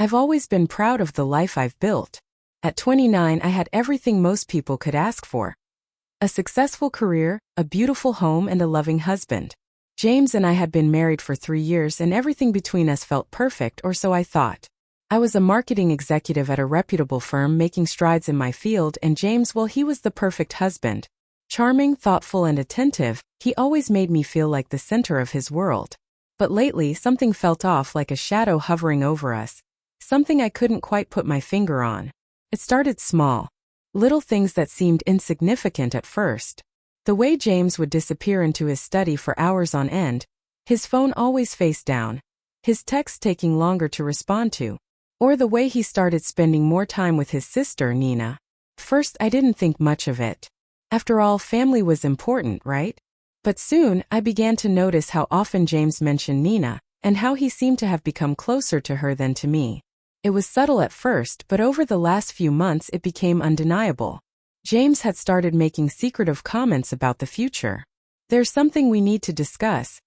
I've always been proud of the life I've built. At 29, I had everything most people could ask for. A successful career, a beautiful home, and a loving husband. James and I had been married for 3 years and everything between us felt perfect, or so I thought. I was a marketing executive at a reputable firm making strides in my field, and James, well, he was the perfect husband. Charming, thoughtful, and attentive, he always made me feel like the center of his world. But lately, something felt off, like a shadow hovering over us. Something I couldn't quite put my finger on. It started small. Little things that seemed insignificant at first. The way James would disappear into his study for hours on end, his phone always face down, his texts taking longer to respond to, or the way he started spending more time with his sister, Nina. First, I didn't think much of it. After all, family was important, right? But soon, I began to notice how often James mentioned Nina, and how he seemed to have become closer to her than to me. It was subtle at first, but over the last few months it became undeniable. James had started making secretive comments about the future. "There's something we need to discuss.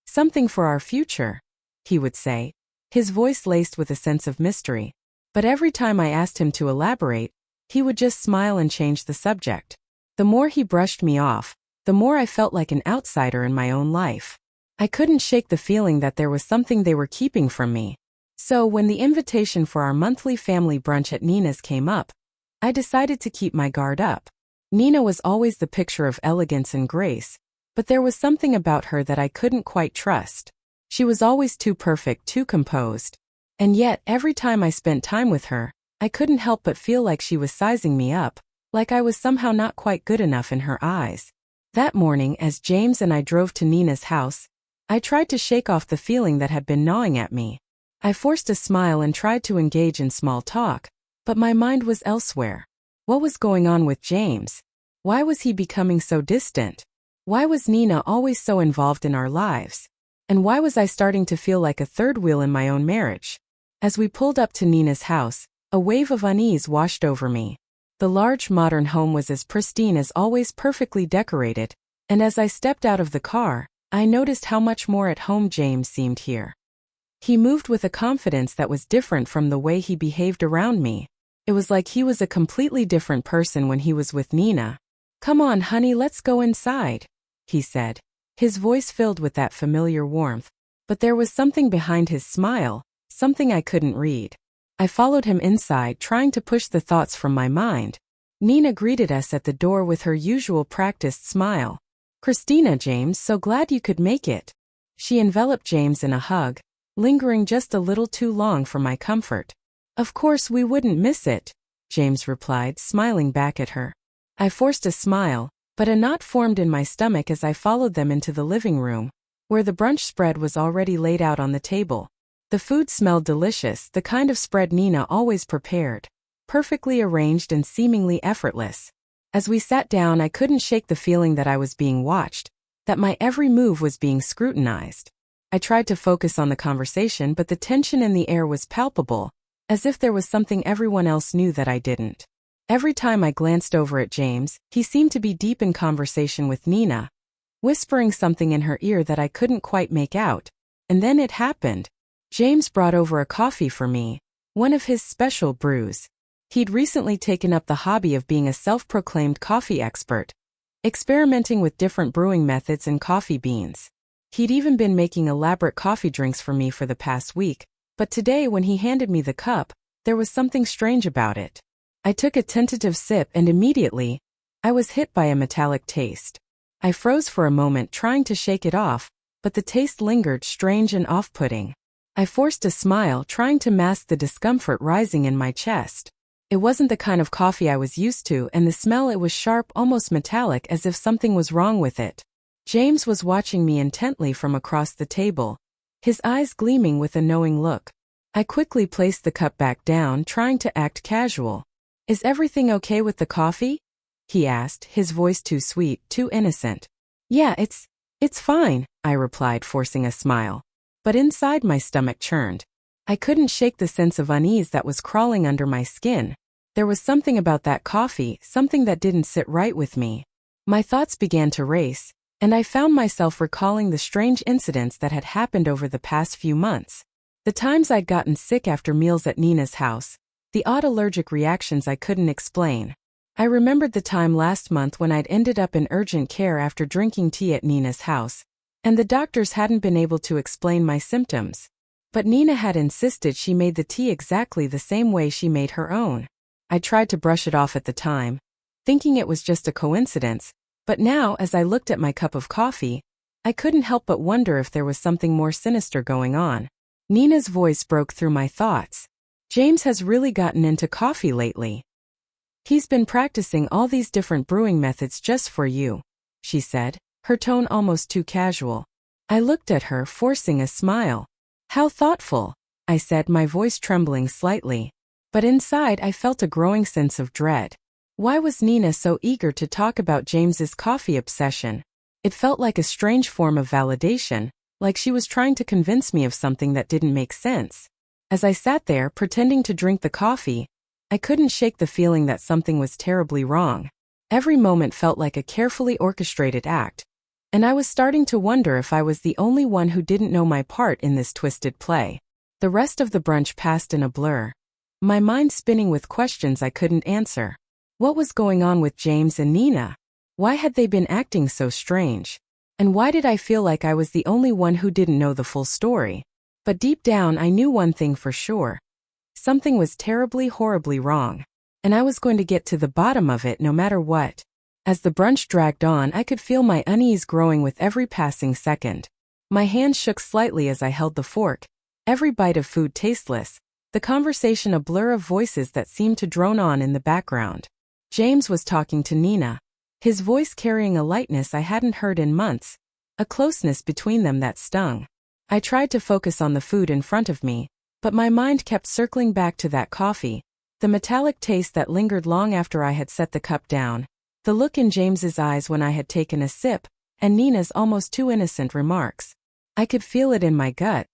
Something for our future," he would say, his voice laced with a sense of mystery. But every time I asked him to elaborate, he would just smile and change the subject. The more he brushed me off, the more I felt like an outsider in my own life. I couldn't shake the feeling that there was something they were keeping from me. So when the invitation for our monthly family brunch at Nina's came up, I decided to keep my guard up. Nina was always the picture of elegance and grace, but there was something about her that I couldn't quite trust. She was always too perfect, too composed. And yet, every time I spent time with her, I couldn't help but feel like she was sizing me up, like I was somehow not quite good enough in her eyes. That morning, as James and I drove to Nina's house, I tried to shake off the feeling that had been gnawing at me. I forced a smile and tried to engage in small talk, but my mind was elsewhere. What was going on with James? Why was he becoming so distant? Why was Nina always so involved in our lives? And why was I starting to feel like a third wheel in my own marriage? As we pulled up to Nina's house, a wave of unease washed over me. The large modern home was as pristine as always, perfectly decorated, and as I stepped out of the car, I noticed how much more at home James seemed here. He moved with a confidence that was different from the way he behaved around me. It was like he was a completely different person when he was with Nina. "Come on, honey, let's go inside," he said, his voice filled with that familiar warmth. But there was something behind his smile, something I couldn't read. I followed him inside, trying to push the thoughts from my mind. Nina greeted us at the door with her usual practiced smile. "Christina, James, so glad you could make it." She enveloped James in a hug, lingering just a little too long for my comfort. "Of course we wouldn't miss it," James replied, smiling back at her. I forced a smile, but a knot formed in my stomach as I followed them into the living room, where the brunch spread was already laid out on the table. The food smelled delicious, the kind of spread Nina always prepared, perfectly arranged and seemingly effortless. As we sat down, I couldn't shake the feeling that I was being watched, that my every move was being scrutinized. I tried to focus on the conversation, but the tension in the air was palpable, as if there was something everyone else knew that I didn't. Every time I glanced over at James, he seemed to be deep in conversation with Nina, whispering something in her ear that I couldn't quite make out. And then it happened. James brought over a coffee for me, one of his special brews. He'd recently taken up the hobby of being a self-proclaimed coffee expert, experimenting with different brewing methods and coffee beans. He'd even been making elaborate coffee drinks for me for the past week, but today when he handed me the cup, there was something strange about it. I took a tentative sip and immediately, I was hit by a metallic taste. I froze for a moment trying to shake it off, but the taste lingered, strange and off-putting. I forced a smile, trying to mask the discomfort rising in my chest. It wasn't the kind of coffee I was used to, and the smell, it was sharp, almost metallic, as if something was wrong with it. James was watching me intently from across the table, his eyes gleaming with a knowing look. I quickly placed the cup back down, trying to act casual. "Is everything okay with the coffee?" he asked, his voice too sweet, too innocent. "Yeah, it's fine," I replied, forcing a smile. But inside my stomach churned. I couldn't shake the sense of unease that was crawling under my skin. There was something about that coffee, something that didn't sit right with me. My thoughts began to race, and I found myself recalling the strange incidents that had happened over the past few months. The times I'd gotten sick after meals at Nina's house, the odd allergic reactions I couldn't explain. I remembered the time last month when I'd ended up in urgent care after drinking tea at Nina's house, and the doctors hadn't been able to explain my symptoms. But Nina had insisted she made the tea exactly the same way she made her own. I tried to brush it off at the time, thinking it was just a coincidence, but now as I looked at my cup of coffee, I couldn't help but wonder if there was something more sinister going on. Nina's voice broke through my thoughts. James has really gotten into coffee lately. He's been practicing all these different brewing methods just for you, she said, her tone almost too casual. I looked at her, forcing a smile. How thoughtful, I said, my voice trembling slightly. But inside I felt a growing sense of dread. Why was Nina so eager to talk about James's coffee obsession? It felt like a strange form of validation, like she was trying to convince me of something that didn't make sense. As I sat there pretending to drink the coffee, I couldn't shake the feeling that something was terribly wrong. Every moment felt like a carefully orchestrated act, and I was starting to wonder if I was the only one who didn't know my part in this twisted play. The rest of the brunch passed in a blur, my mind spinning with questions I couldn't answer. What was going on with James and Nina? Why had they been acting so strange? And why did I feel like I was the only one who didn't know the full story? But deep down I knew one thing for sure. Something was terribly, horribly wrong. And I was going to get to the bottom of it no matter what. As the brunch dragged on, I could feel my unease growing with every passing second. My hand shook slightly as I held the fork, every bite of food tasteless, the conversation a blur of voices that seemed to drone on in the background. James was talking to Nina, his voice carrying a lightness I hadn't heard in months, a closeness between them that stung. I tried to focus on the food in front of me, but my mind kept circling back to that coffee, the metallic taste that lingered long after I had set the cup down, the look in James's eyes when I had taken a sip, and Nina's almost too innocent remarks. I could feel it in my gut.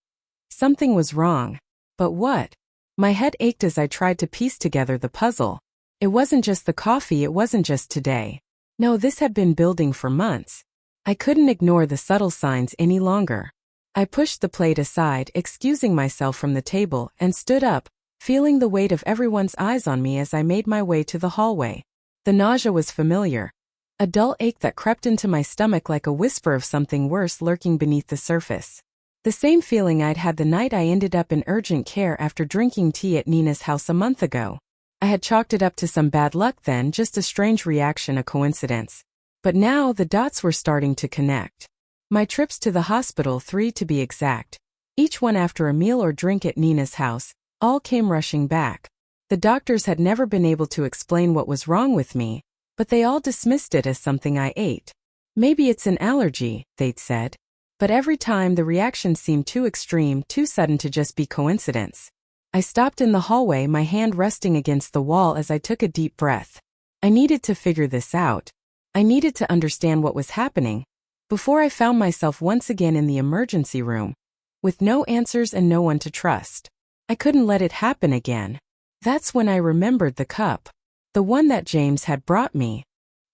Something was wrong. But what? My head ached as I tried to piece together the puzzle. It wasn't just the coffee, it wasn't just today. No, this had been building for months. I couldn't ignore the subtle signs any longer. I pushed the plate aside, excusing myself from the table, and stood up, feeling the weight of everyone's eyes on me as I made my way to the hallway. The nausea was familiar, a dull ache that crept into my stomach like a whisper of something worse lurking beneath the surface. The same feeling I'd had the night I ended up in urgent care after drinking tea at Nina's house a month ago. I had chalked it up to some bad luck then, just a strange reaction, a coincidence. But now the dots were starting to connect. My trips to the hospital, 3 to be exact, each one after a meal or drink at Nina's house, all came rushing back. The doctors had never been able to explain what was wrong with me, but they all dismissed it as something I ate. Maybe it's an allergy, they'd said. But every time the reaction seemed too extreme, too sudden to just be coincidence. I stopped in the hallway, my hand resting against the wall as I took a deep breath. I needed to figure this out. I needed to understand what was happening, before I found myself once again in the emergency room, with no answers and no one to trust. I couldn't let it happen again. That's when I remembered the cup, the one that James had brought me.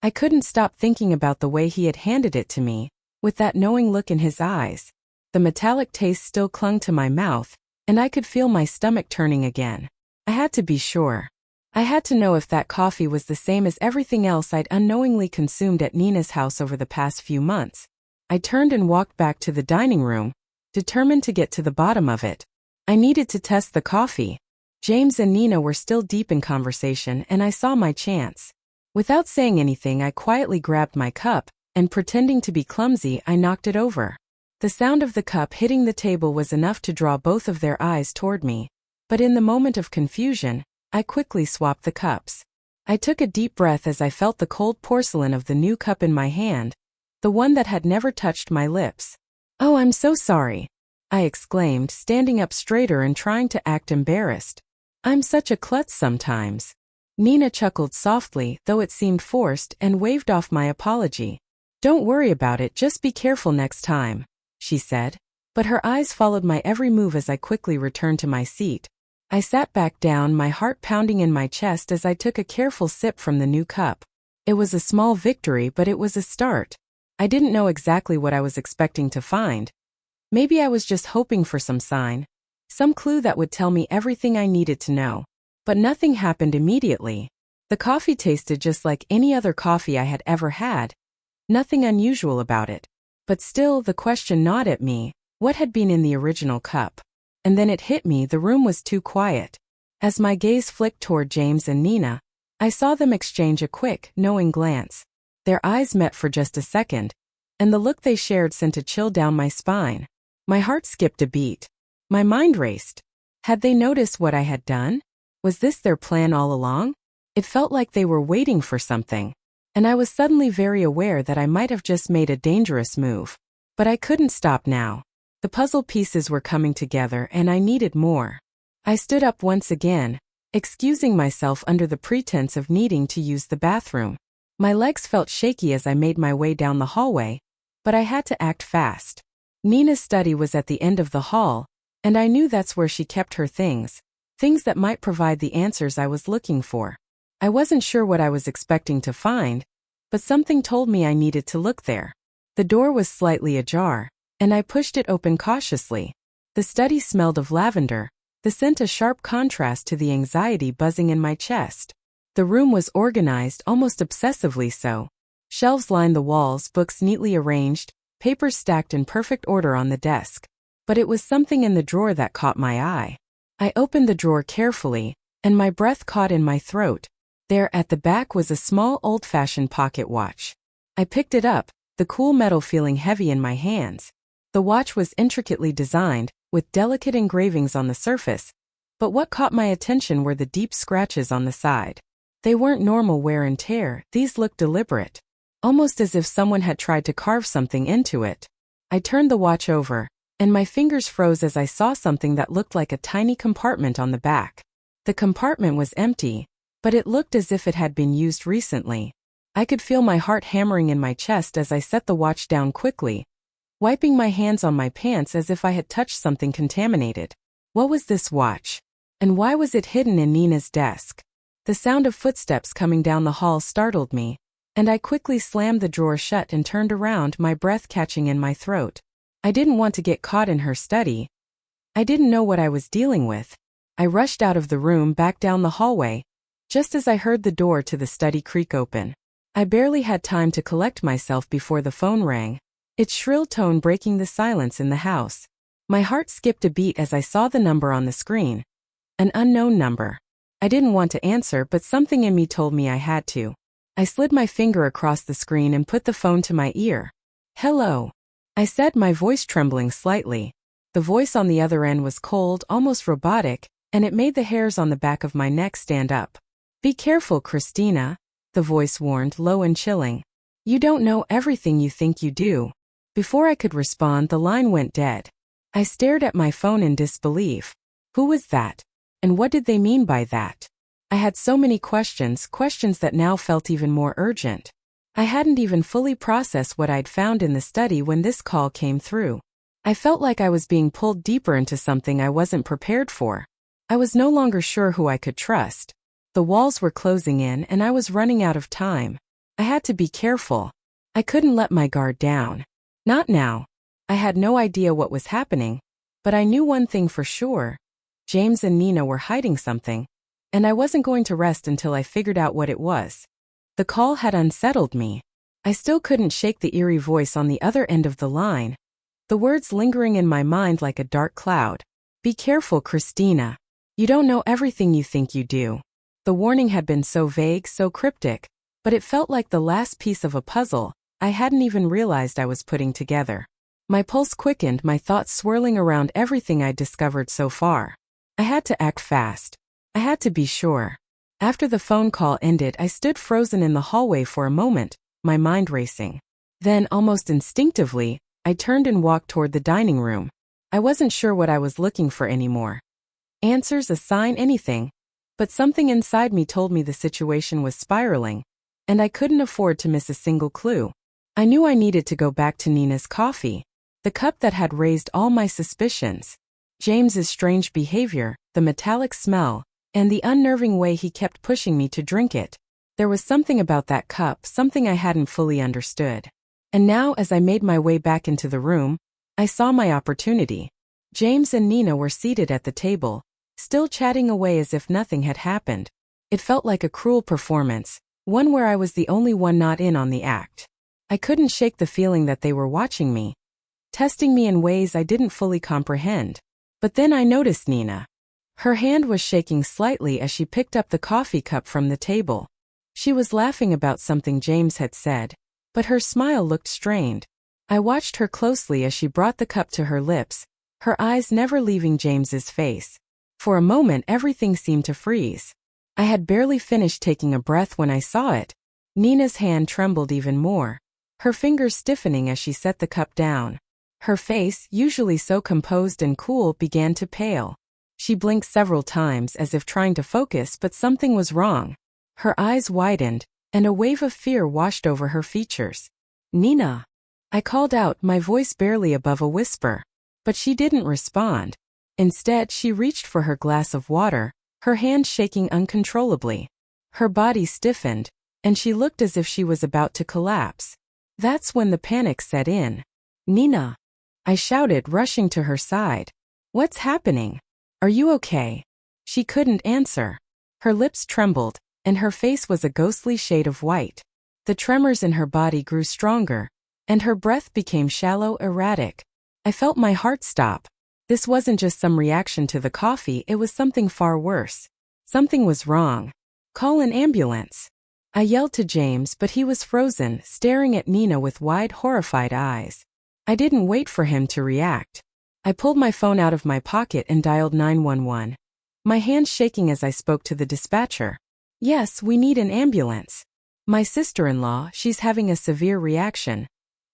I couldn't stop thinking about the way he had handed it to me, with that knowing look in his eyes. The metallic taste still clung to my mouth, and I could feel my stomach turning again. I had to be sure. I had to know if that coffee was the same as everything else I'd unknowingly consumed at Nina's house over the past few months. I turned and walked back to the dining room, determined to get to the bottom of it. I needed to test the coffee. James and Nina were still deep in conversation, and I saw my chance. Without saying anything, I quietly grabbed my cup, and pretending to be clumsy, I knocked it over. The sound of the cup hitting the table was enough to draw both of their eyes toward me, but in the moment of confusion, I quickly swapped the cups. I took a deep breath as I felt the cold porcelain of the new cup in my hand, the one that had never touched my lips. "Oh, I'm so sorry," I exclaimed, standing up straighter and trying to act embarrassed. "I'm such a klutz sometimes." Nina chuckled softly, though it seemed forced, and waved off my apology. "Don't worry about it, just be careful next time," she said. But her eyes followed my every move as I quickly returned to my seat. I sat back down, my heart pounding in my chest as I took a careful sip from the new cup. It was a small victory, but it was a start. I didn't know exactly what I was expecting to find. Maybe I was just hoping for some sign. Some clue that would tell me everything I needed to know. But nothing happened immediately. The coffee tasted just like any other coffee I had ever had. Nothing unusual about it. But still, the question gnawed at me. What had been in the original cup? And then it hit me, the room was too quiet. As my gaze flicked toward James and Nina, I saw them exchange a quick, knowing glance. Their eyes met for just a second, and the look they shared sent a chill down my spine. My heart skipped a beat. My mind raced. Had they noticed what I had done? Was this their plan all along? It felt like they were waiting for something, and I was suddenly very aware that I might have just made a dangerous move. But I couldn't stop now. The puzzle pieces were coming together and I needed more. I stood up once again, excusing myself under the pretense of needing to use the bathroom. My legs felt shaky as I made my way down the hallway, but I had to act fast. Nina's study was at the end of the hall, and I knew that's where she kept her things that might provide the answers I was looking for. I wasn't sure what I was expecting to find, but something told me I needed to look there. The door was slightly ajar, and I pushed it open cautiously. The study smelled of lavender, the scent a sharp contrast to the anxiety buzzing in my chest. The room was organized, almost obsessively so. Shelves lined the walls, books neatly arranged, papers stacked in perfect order on the desk. But it was something in the drawer that caught my eye. I opened the drawer carefully, and my breath caught in my throat. There at the back was a small old-fashioned pocket watch. I picked it up, the cool metal feeling heavy in my hands. The watch was intricately designed, with delicate engravings on the surface, but what caught my attention were the deep scratches on the side. They weren't normal wear and tear, these looked deliberate. Almost as if someone had tried to carve something into it. I turned the watch over, and my fingers froze as I saw something that looked like a tiny compartment on the back. The compartment was empty, but it looked as if it had been used recently. I could feel my heart hammering in my chest as I set the watch down quickly, wiping my hands on my pants as if I had touched something contaminated. What was this watch? And why was it hidden in Nina's desk? The sound of footsteps coming down the hall startled me, and I quickly slammed the drawer shut and turned around, my breath catching in my throat. I didn't want to get caught in her study. I didn't know what I was dealing with. I rushed out of the room back down the hallway, just as I heard the door to the study creak open. I barely had time to collect myself before the phone rang, its shrill tone breaking the silence in the house. My heart skipped a beat as I saw the number on the screen. An unknown number. I didn't want to answer, but something in me told me I had to. I slid my finger across the screen and put the phone to my ear. "Hello," I said, my voice trembling slightly. The voice on the other end was cold, almost robotic, and it made the hairs on the back of my neck stand up. "Be careful, Christina," the voice warned, low and chilling. "You don't know everything you think you do." Before I could respond, the line went dead. I stared at my phone in disbelief. Who was that? And what did they mean by that? I had so many questions that now felt even more urgent. I hadn't even fully processed what I'd found in the study when this call came through. I felt like I was being pulled deeper into something I wasn't prepared for. I was no longer sure who I could trust. The walls were closing in and I was running out of time. I had to be careful. I couldn't let my guard down. Not now. I had no idea what was happening, but I knew one thing for sure. James and Nina were hiding something, and I wasn't going to rest until I figured out what it was. The call had unsettled me. I still couldn't shake the eerie voice on the other end of the line, the words lingering in my mind like a dark cloud. "Be careful, Christina. You don't know everything you think you do." The warning had been so vague, so cryptic, but it felt like the last piece of a puzzle I hadn't even realized I was putting together. My pulse quickened, my thoughts swirling around everything I'd discovered so far. I had to act fast. I had to be sure. After the phone call ended, I stood frozen in the hallway for a moment, my mind racing. Then, almost instinctively, I turned and walked toward the dining room. I wasn't sure what I was looking for anymore. Answers, a sign, anything. But something inside me told me the situation was spiraling, and I couldn't afford to miss a single clue. I knew I needed to go back to Nina's coffee, the cup that had raised all my suspicions. James's strange behavior, the metallic smell, and the unnerving way he kept pushing me to drink it. There was something about that cup, something I hadn't fully understood. And now, as I made my way back into the room, I saw my opportunity. James and Nina were seated at the table, still chatting away as if nothing had happened. It felt like a cruel performance, one where I was the only one not in on the act. I couldn't shake the feeling that they were watching me, testing me in ways I didn't fully comprehend. But then I noticed Nina. Her hand was shaking slightly as she picked up the coffee cup from the table. She was laughing about something James had said, but her smile looked strained. I watched her closely as she brought the cup to her lips, her eyes never leaving James's face. For a moment everything seemed to freeze. I had barely finished taking a breath when I saw it. Nina's hand trembled even more, her fingers stiffening as she set the cup down. Her face, usually so composed and cool, began to pale. She blinked several times as if trying to focus, but something was wrong. Her eyes widened, and a wave of fear washed over her features. "Nina!" I called out, my voice barely above a whisper. But she didn't respond. Instead, she reached for her glass of water, her hand shaking uncontrollably. Her body stiffened, and she looked as if she was about to collapse. That's when the panic set in. "Nina!" I shouted, rushing to her side. "What's happening? Are you okay?" She couldn't answer. Her lips trembled, and her face was a ghostly shade of white. The tremors in her body grew stronger, and her breath became shallow, erratic. I felt my heart stop. This wasn't just some reaction to the coffee, it was something far worse. Something was wrong. "Call an ambulance." I yelled to James, but he was frozen, staring at Nina with wide, horrified eyes. I didn't wait for him to react. I pulled my phone out of my pocket and dialed 911. My hands shaking as I spoke to the dispatcher. "Yes, we need an ambulance. My sister-in-law, she's having a severe reaction.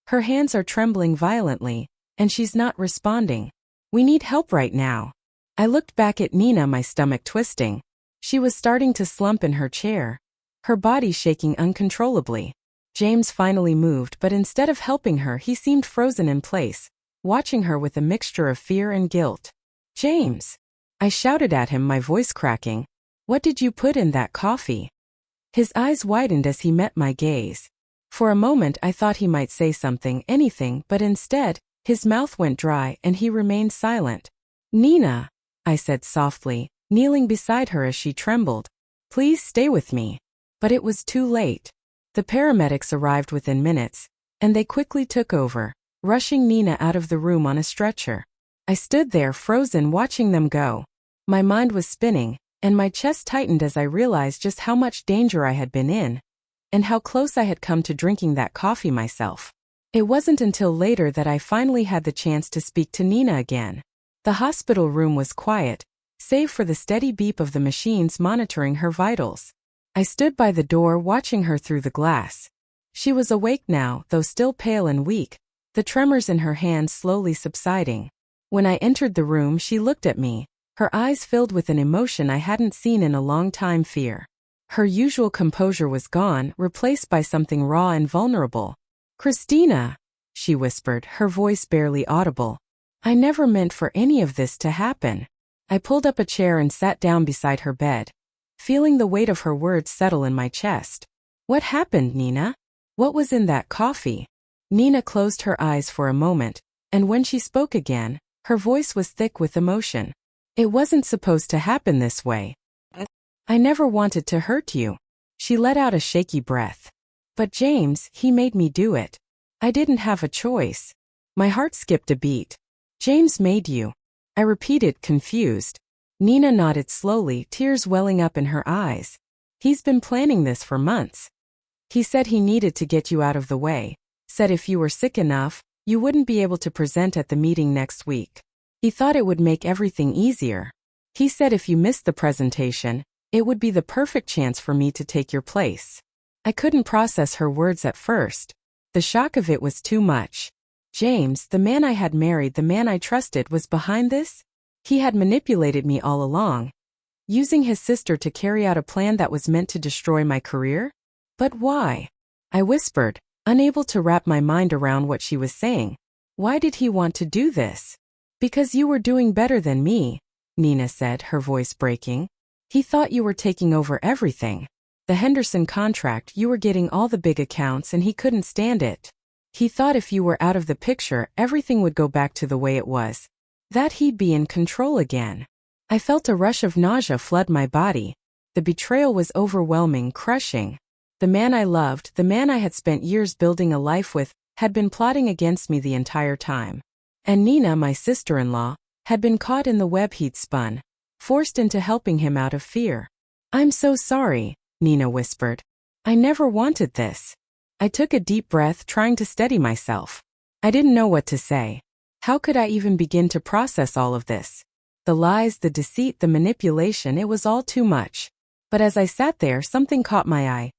Her hands are trembling violently, and she's not responding. We need help right now." I looked back at Nina, my stomach twisting. She was starting to slump in her chair, her body shaking uncontrollably. James finally moved, but instead of helping her, he seemed frozen in place, watching her with a mixture of fear and guilt. "James!" I shouted at him, my voice cracking. "What did you put in that coffee?" His eyes widened as he met my gaze. For a moment I thought he might say something, anything, but instead, his mouth went dry and he remained silent. "Nina," I said softly, kneeling beside her as she trembled. "Please stay with me." But it was too late. The paramedics arrived within minutes, and they quickly took over, rushing Nina out of the room on a stretcher. I stood there frozen, watching them go. My mind was spinning, and my chest tightened as I realized just how much danger I had been in, and how close I had come to drinking that coffee myself. It wasn't until later that I finally had the chance to speak to Nina again. The hospital room was quiet, save for the steady beep of the machines monitoring her vitals. I stood by the door watching her through the glass. She was awake now, though still pale and weak, the tremors in her hands slowly subsiding. When I entered the room, she looked at me, her eyes filled with an emotion I hadn't seen in a long time, fear. Her usual composure was gone, replaced by something raw and vulnerable. "Christina," she whispered, her voice barely audible. "I never meant for any of this to happen." I pulled up a chair and sat down beside her bed, feeling the weight of her words settle in my chest. "What happened, Nina? What was in that coffee?" Nina closed her eyes for a moment, and when she spoke again, her voice was thick with emotion. "It wasn't supposed to happen this way. I never wanted to hurt you." She let out a shaky breath. "But James, he made me do it. I didn't have a choice." My heart skipped a beat. "James made you?" I repeated, confused. Nina nodded slowly, tears welling up in her eyes. "He's been planning this for months. He said he needed to get you out of the way, said if you were sick enough, you wouldn't be able to present at the meeting next week. He thought it would make everything easier. He said if you missed the presentation, it would be the perfect chance for me to take your place." I couldn't process her words at first. The shock of it was too much. James, the man I had married, the man I trusted, was behind this? He had manipulated me all along, using his sister to carry out a plan that was meant to destroy my career? But why? I whispered, unable to wrap my mind around what she was saying. "Why did he want to do this?" "Because you were doing better than me," Nina said, her voice breaking. "He thought you were taking over everything. The Henderson contract, you were getting all the big accounts, and he couldn't stand it. He thought if you were out of the picture, everything would go back to the way it was. That he'd be in control again. I felt a rush of nausea flood my body. The betrayal was overwhelming, crushing. The man I loved, the man I had spent years building a life with, had been plotting against me the entire time. And Nina, my sister-in-law, had been caught in the web he'd spun, forced into helping him out of fear. "I'm so sorry," Nina whispered. "I never wanted this." I took a deep breath, trying to steady myself. I didn't know what to say. How could I even begin to process all of this? The lies, the deceit, the manipulation, it was all too much. But as I sat there, something caught my eye.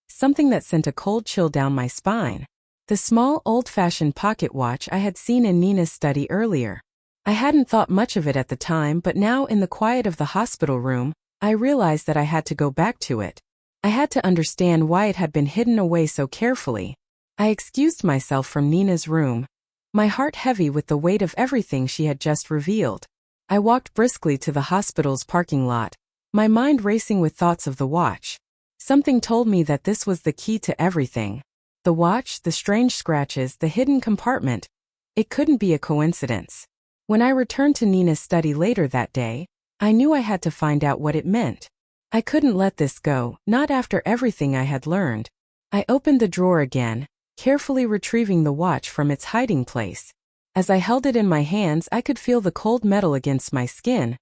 Something that sent a cold chill down my spine. The small, old-fashioned pocket watch I had seen in Nina's study earlier. I hadn't thought much of it at the time, but now in the quiet of the hospital room, I realized that I had to go back to it. I had to understand why it had been hidden away so carefully. I excused myself from Nina's room, my heart heavy with the weight of everything she had just revealed. I walked briskly to the hospital's parking lot, my mind racing with thoughts of the watch. Something told me that this was the key to everything. The watch, the strange scratches, the hidden compartment. It couldn't be a coincidence. When I returned to Nina's study later that day, I knew I had to find out what it meant. I couldn't let this go, not after everything I had learned. I opened the drawer again, carefully retrieving the watch from its hiding place. As I held it in my hands, I could feel the cold metal against my skin,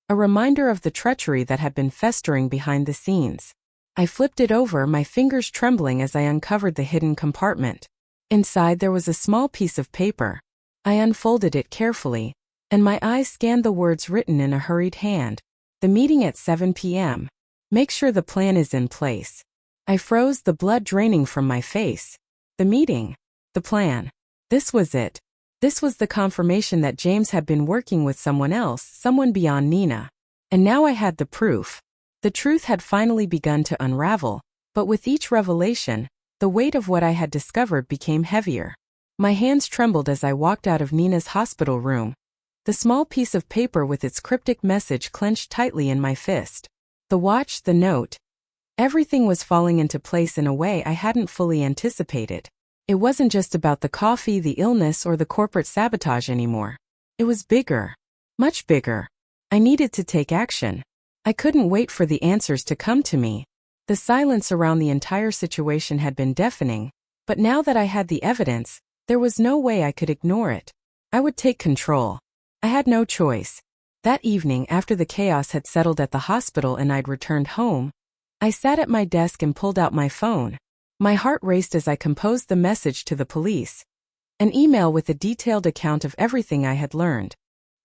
a reminder of the treachery that had been festering behind the scenes. I flipped it over, my fingers trembling as I uncovered the hidden compartment. Inside there was a small piece of paper. I unfolded it carefully, and my eyes scanned the words written in a hurried hand. "The meeting at 7 p.m. Make sure the plan is in place." I froze, the blood draining from my face. The meeting. The plan. This was it. This was the confirmation that James had been working with someone else, someone beyond Nina. And now I had the proof. The truth had finally begun to unravel, but with each revelation, the weight of what I had discovered became heavier. My hands trembled as I walked out of Nina's hospital room. The small piece of paper with its cryptic message clenched tightly in my fist. The watch, the note. Everything was falling into place in a way I hadn't fully anticipated. It wasn't just about the coffee, the illness, or the corporate sabotage anymore. It was bigger. Much bigger. I needed to take action. I couldn't wait for the answers to come to me. The silence around the entire situation had been deafening, but now that I had the evidence, there was no way I could ignore it. I would take control. I had no choice. That evening, after the chaos had settled at the hospital and I'd returned home, I sat at my desk and pulled out my phone. My heart raced as I composed the message to the police. An email with a detailed account of everything I had learned.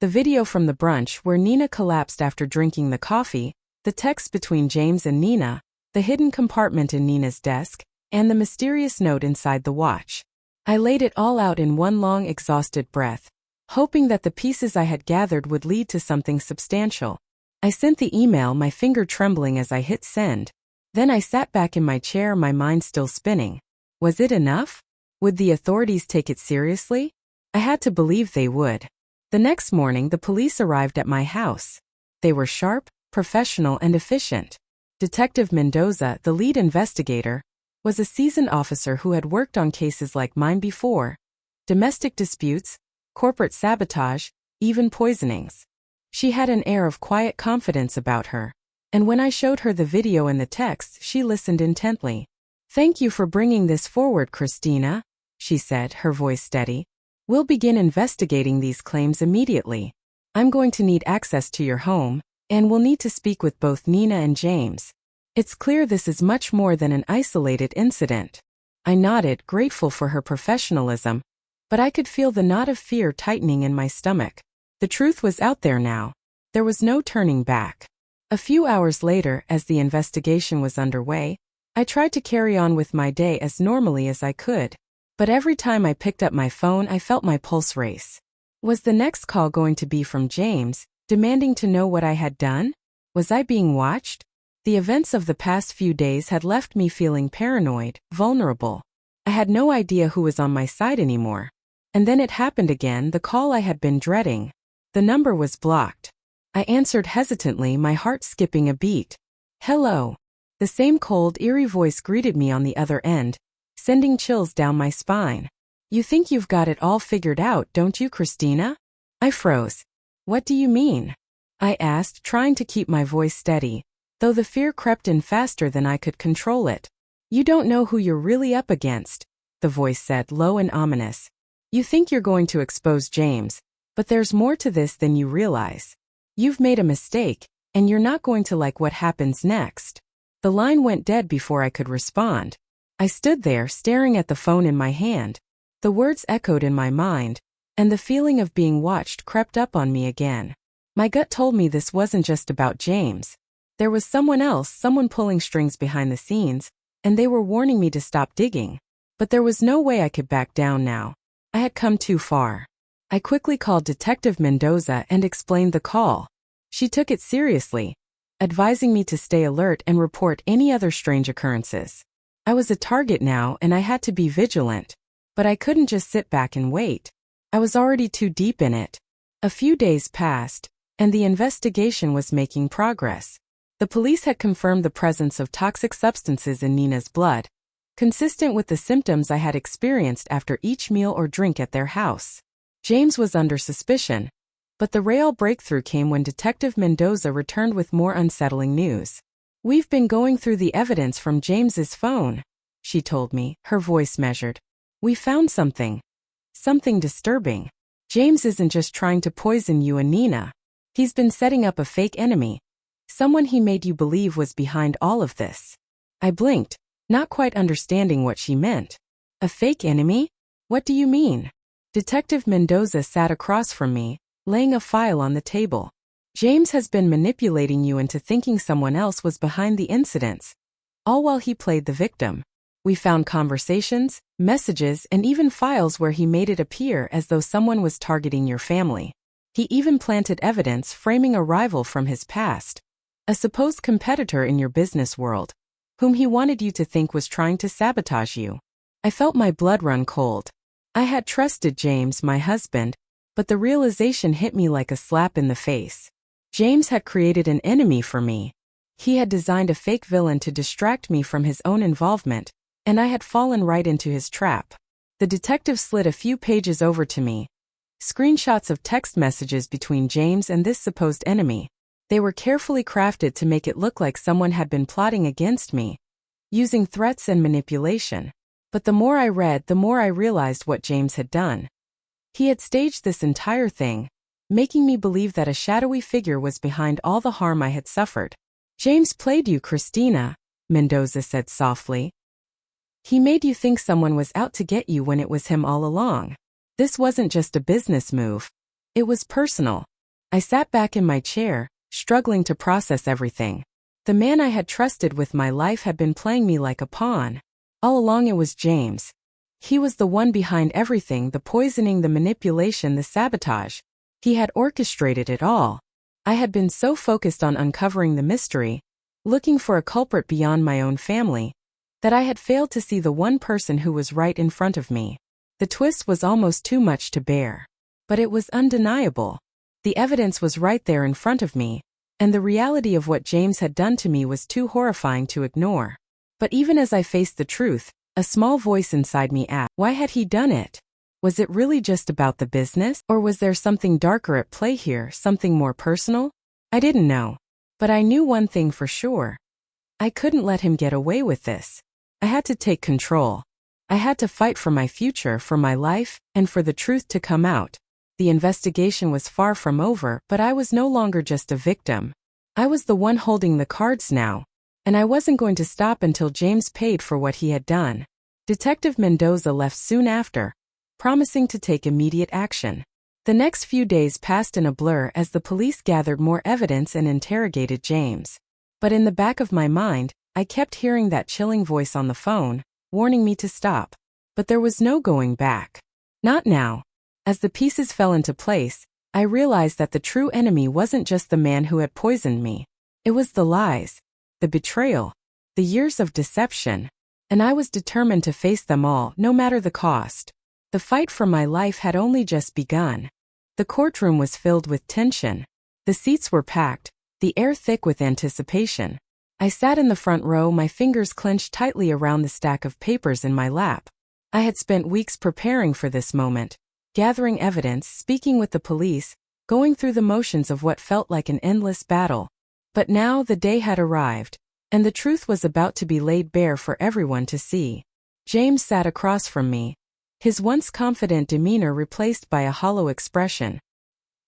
The video from the brunch where Nina collapsed after drinking the coffee, the text between James and Nina, the hidden compartment in Nina's desk, and the mysterious note inside the watch. I laid it all out in one long, exhausted breath, hoping that the pieces I had gathered would lead to something substantial. I sent the email, my finger trembling as I hit send. Then I sat back in my chair, my mind still spinning. Was it enough? Would the authorities take it seriously? I had to believe they would. The next morning, the police arrived at my house. They were sharp, professional, and efficient. Detective Mendoza, the lead investigator, was a seasoned officer who had worked on cases like mine before: domestic disputes, corporate sabotage, even poisonings. She had an air of quiet confidence about her. And when I showed her the video and the text, she listened intently. "Thank you for bringing this forward, Christina," she said, her voice steady. "We'll begin investigating these claims immediately. I'm going to need access to your home, and we'll need to speak with both Nina and James. It's clear this is much more than an isolated incident." I nodded, grateful for her professionalism, but I could feel the knot of fear tightening in my stomach. The truth was out there now. There was no turning back. A few hours later, as the investigation was underway, I tried to carry on with my day as normally as I could. But every time I picked up my phone, I felt my pulse race. Was the next call going to be from James, demanding to know what I had done? Was I being watched? The events of the past few days had left me feeling paranoid, vulnerable. I had no idea who was on my side anymore. And then it happened again, the call I had been dreading. The number was blocked. I answered hesitantly, my heart skipping a beat. "Hello." The same cold, eerie voice greeted me on the other end, sending chills down my spine. "You think you've got it all figured out, don't you, Christina?" I froze. What do you mean? I asked, trying to keep my voice steady, though the fear crept in faster than I could control it. You don't know who you're really up against, the voice said, low and ominous. You think you're going to expose James, but there's more to this than you realize. You've made a mistake, and you're not going to like what happens next. The line went dead before I could respond. I stood there, staring at the phone in my hand. The words echoed in my mind, and the feeling of being watched crept up on me again. My gut told me this wasn't just about James. There was someone else, someone pulling strings behind the scenes, and they were warning me to stop digging. But there was no way I could back down now. I had come too far. I quickly called Detective Mendoza and explained the call. She took it seriously, advising me to stay alert and report any other strange occurrences. I was a target now and I had to be vigilant. But I couldn't just sit back and wait. I was already too deep in it. A few days passed, and the investigation was making progress. The police had confirmed the presence of toxic substances in Nina's blood, consistent with the symptoms I had experienced after each meal or drink at their house. James was under suspicion, but the real breakthrough came when Detective Mendoza returned with more unsettling news. We've been going through the evidence from James's phone, she told me, her voice measured. We found something. Something disturbing. James isn't just trying to poison you and Nina. He's been setting up a fake enemy. Someone he made you believe was behind all of this. I blinked, not quite understanding what she meant. A fake enemy? What do you mean? Detective Mendoza sat across from me, laying a file on the table. James has been manipulating you into thinking someone else was behind the incidents, all while he played the victim. We found conversations, messages, and even files where he made it appear as though someone was targeting your family. He even planted evidence framing a rival from his past, a supposed competitor in your business world, whom he wanted you to think was trying to sabotage you. I felt my blood run cold. I had trusted James, my husband, but the realization hit me like a slap in the face. James had created an enemy for me. He had designed a fake villain to distract me from his own involvement, and I had fallen right into his trap. The detective slid a few pages over to me. Screenshots of text messages between James and this supposed enemy. They were carefully crafted to make it look like someone had been plotting against me, using threats and manipulation. But the more I read, the more I realized what James had done. He had staged this entire thing, making me believe that a shadowy figure was behind all the harm I had suffered. James played you, Christina, Mendoza said softly. He made you think someone was out to get you when it was him all along. This wasn't just a business move. It was personal. I sat back in my chair, struggling to process everything. The man I had trusted with my life had been playing me like a pawn. All along it was James. He was the one behind everything, the poisoning, the manipulation, the sabotage. He had orchestrated it all. I had been so focused on uncovering the mystery, looking for a culprit beyond my own family, that I had failed to see the one person who was right in front of me. The twist was almost too much to bear. But it was undeniable. The evidence was right there in front of me, and the reality of what James had done to me was too horrifying to ignore. But even as I faced the truth, a small voice inside me asked, why had he done it? Was it really just about the business, or was there something darker at play here, something more personal? I didn't know. But I knew one thing for sure. I couldn't let him get away with this. I had to take control. I had to fight for my future, for my life, and for the truth to come out. The investigation was far from over, but I was no longer just a victim. I was the one holding the cards now, and I wasn't going to stop until James paid for what he had done. Detective Mendoza left soon after, promising to take immediate action. The next few days passed in a blur as the police gathered more evidence and interrogated James. But in the back of my mind, I kept hearing that chilling voice on the phone, warning me to stop. But there was no going back. Not now. As the pieces fell into place, I realized that the true enemy wasn't just the man who had poisoned me. It was the lies, the betrayal, the years of deception. And I was determined to face them all, no matter the cost. The fight for my life had only just begun. The courtroom was filled with tension. The seats were packed, the air thick with anticipation. I sat in the front row, my fingers clenched tightly around the stack of papers in my lap. I had spent weeks preparing for this moment, gathering evidence, speaking with the police, going through the motions of what felt like an endless battle. But now the day had arrived, and the truth was about to be laid bare for everyone to see. James sat across from me, his once confident demeanor replaced by a hollow expression.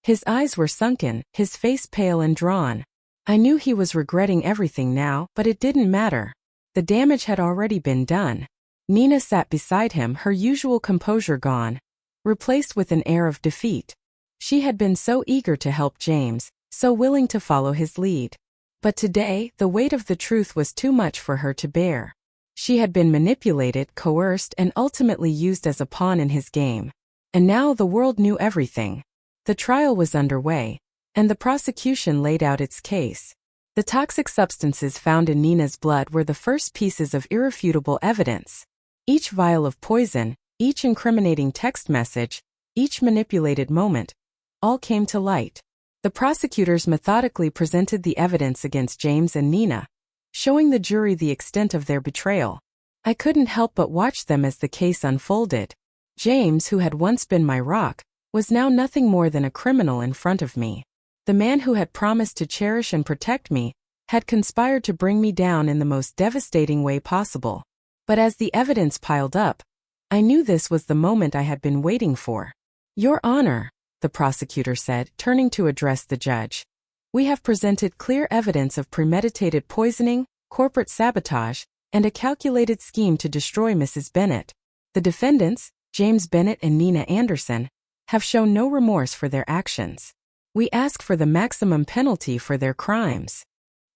His eyes were sunken, his face pale and drawn. I knew he was regretting everything now, but it didn't matter. The damage had already been done. Nina sat beside him, her usual composure gone, replaced with an air of defeat. She had been so eager to help James, so willing to follow his lead. But today, the weight of the truth was too much for her to bear. She had been manipulated, coerced, and ultimately used as a pawn in his game. And now the world knew everything. The trial was underway, and the prosecution laid out its case. The toxic substances found in Nina's blood were the first pieces of irrefutable evidence. Each vial of poison, each incriminating text message, each manipulated moment, all came to light. The prosecutors methodically presented the evidence against James and Nina, showing the jury the extent of their betrayal. I couldn't help but watch them as the case unfolded. James, who had once been my rock, was now nothing more than a criminal in front of me. The man who had promised to cherish and protect me had conspired to bring me down in the most devastating way possible. But as the evidence piled up, I knew this was the moment I had been waiting for. "Your Honor," the prosecutor said, turning to address the judge, "we have presented clear evidence of premeditated poisoning, corporate sabotage, and a calculated scheme to destroy Mrs. Bennett. The defendants, James Bennett and Nina Anderson, have shown no remorse for their actions. We ask for the maximum penalty for their crimes."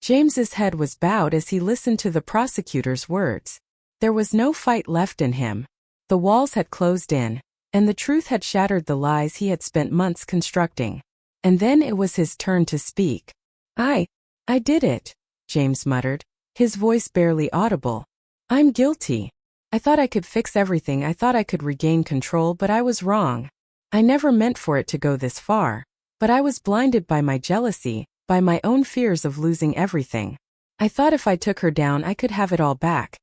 James's head was bowed as he listened to the prosecutor's words. There was no fight left in him. The walls had closed in, and the truth had shattered the lies he had spent months constructing. And then it was his turn to speak. I did it," James muttered, his voice barely audible. "I'm guilty. I thought I could fix everything, I thought I could regain control, but I was wrong. I never meant for it to go this far, but I was blinded by my jealousy, by my own fears of losing everything. I thought if I took her down I could have it all back.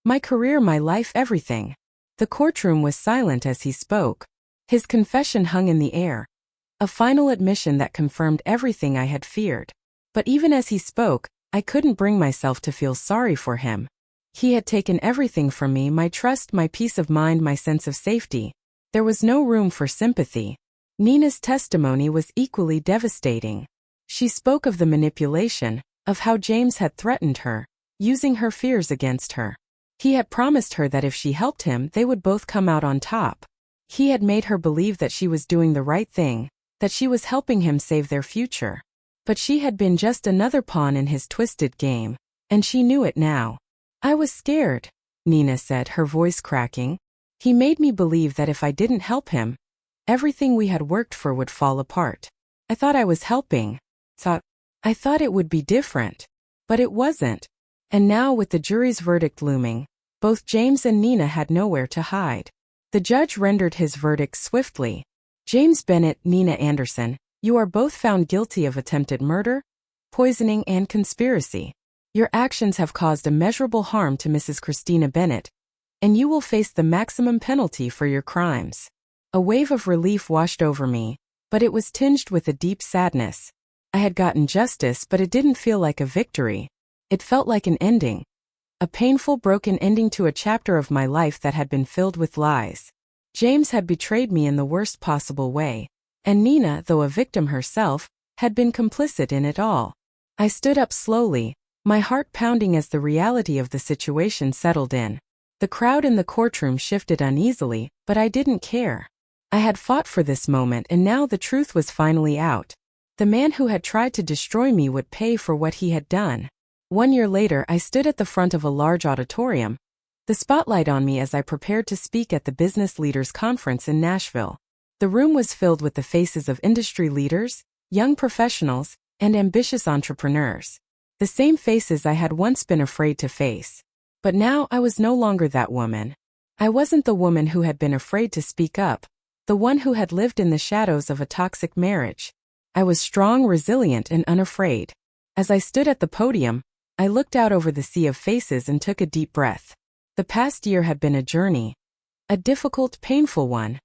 My career, my life, everything." The courtroom was silent as he spoke. His confession hung in the air, a final admission that confirmed everything I had feared. But even as he spoke, I couldn't bring myself to feel sorry for him. He had taken everything from me, my trust, my peace of mind, my sense of safety. There was no room for sympathy. Nina's testimony was equally devastating. She spoke of the manipulation, of how James had threatened her, using her fears against her. He had promised her that if she helped him, they would both come out on top. He had made her believe that she was doing the right thing, that she was helping him save their future. But she had been just another pawn in his twisted game, and she knew it now. "I was scared," Nina said, her voice cracking. "He made me believe that if I didn't help him, everything we had worked for would fall apart. I thought I was helping. I thought it would be different. But it wasn't." And now, with the jury's verdict looming, both James and Nina had nowhere to hide. The judge rendered his verdict swiftly. "James Bennett, Nina Anderson, you are both found guilty of attempted murder, poisoning, and conspiracy. Your actions have caused immeasurable harm to Mrs. Christina Bennett, and you will face the maximum penalty for your crimes." A wave of relief washed over me, but it was tinged with a deep sadness. I had gotten justice, but it didn't feel like a victory. It felt like an ending. A painful, broken ending to a chapter of my life that had been filled with lies. James had betrayed me in the worst possible way, and Nina, though a victim herself, had been complicit in it all. I stood up slowly, my heart pounding as the reality of the situation settled in. The crowd in the courtroom shifted uneasily, but I didn't care. I had fought for this moment, and now the truth was finally out. The man who had tried to destroy me would pay for what he had done. 1 year later, I stood at the front of a large auditorium, the spotlight on me as I prepared to speak at the Business Leaders Conference in Nashville. The room was filled with the faces of industry leaders, young professionals, and ambitious entrepreneurs. The same faces I had once been afraid to face. But now I was no longer that woman. I wasn't the woman who had been afraid to speak up, the one who had lived in the shadows of a toxic marriage. I was strong, resilient, and unafraid. As I stood at the podium, I looked out over the sea of faces and took a deep breath. The past year had been a journey, a difficult, painful one,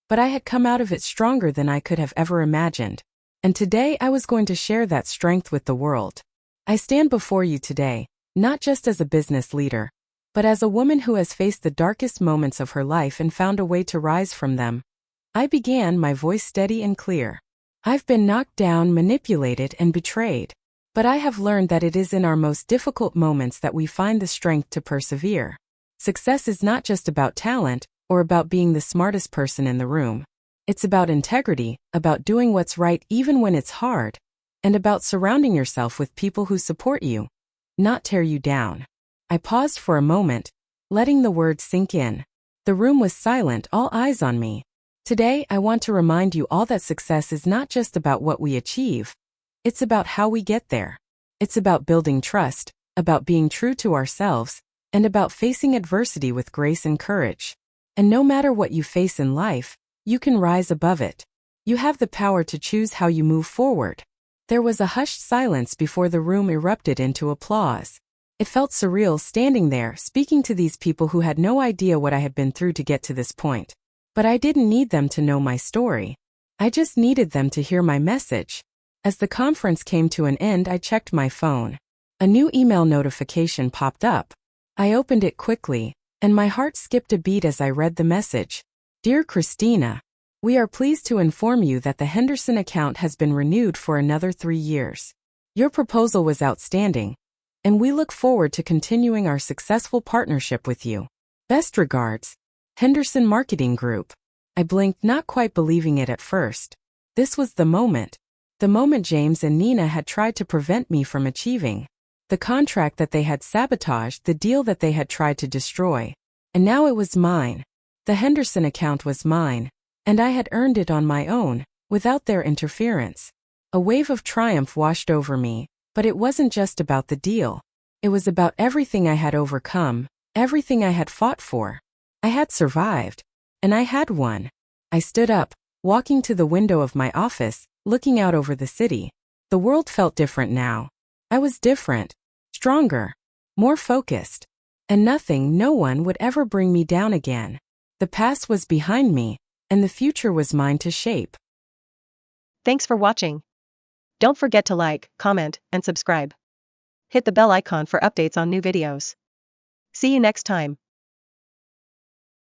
but I had come out of it stronger than I could have ever imagined. And today I was going to share that strength with the world. I stand before you today, not just as a business leader, but as a woman who has faced the darkest moments of her life and found a way to rise from them. I began, my voice steady and clear. I've been knocked down, manipulated, and betrayed. But I have learned that it is in our most difficult moments that we find the strength to persevere. Success is not just about talent or about being the smartest person in the room. It's about integrity, about doing what's right even when it's hard, and about surrounding yourself with people who support you, not tear you down. I paused for a moment, letting the words sink in. The room was silent, all eyes on me. Today, I want to remind you all that success is not just about what we achieve. It's about how we get there. It's about building trust, about being true to ourselves, and about facing adversity with grace and courage. And no matter what you face in life, you can rise above it. You have the power to choose how you move forward. There was a hushed silence before the room erupted into applause. It felt surreal standing there, speaking to these people who had no idea what I had been through to get to this point. But I didn't need them to know my story. I just needed them to hear my message. As the conference came to an end, I checked my phone. A new email notification popped up. I opened it quickly, and my heart skipped a beat as I read the message. Dear Christina, we are pleased to inform you that the Henderson account has been renewed for another 3 years. Your proposal was outstanding, and we look forward to continuing our successful partnership with you. Best regards, Henderson Marketing Group. I blinked, not quite believing it at first. This was the moment James and Nina had tried to prevent me from achieving. The contract that they had sabotaged, the deal that they had tried to destroy. And now it was mine. The Henderson account was mine, and I had earned it on my own, without their interference. A wave of triumph washed over me, but it wasn't just about the deal. It was about everything I had overcome, everything I had fought for. I had survived, and I had won. I stood up, walking to the window of my office, looking out over the city. The world felt different now. I was different, stronger, more focused. And no one would ever bring me down again. The past was behind me, and the future was mine to shape. Thanks for watching. Don't forget to like, comment, and subscribe. Hit the bell icon for updates on new videos. See you next time.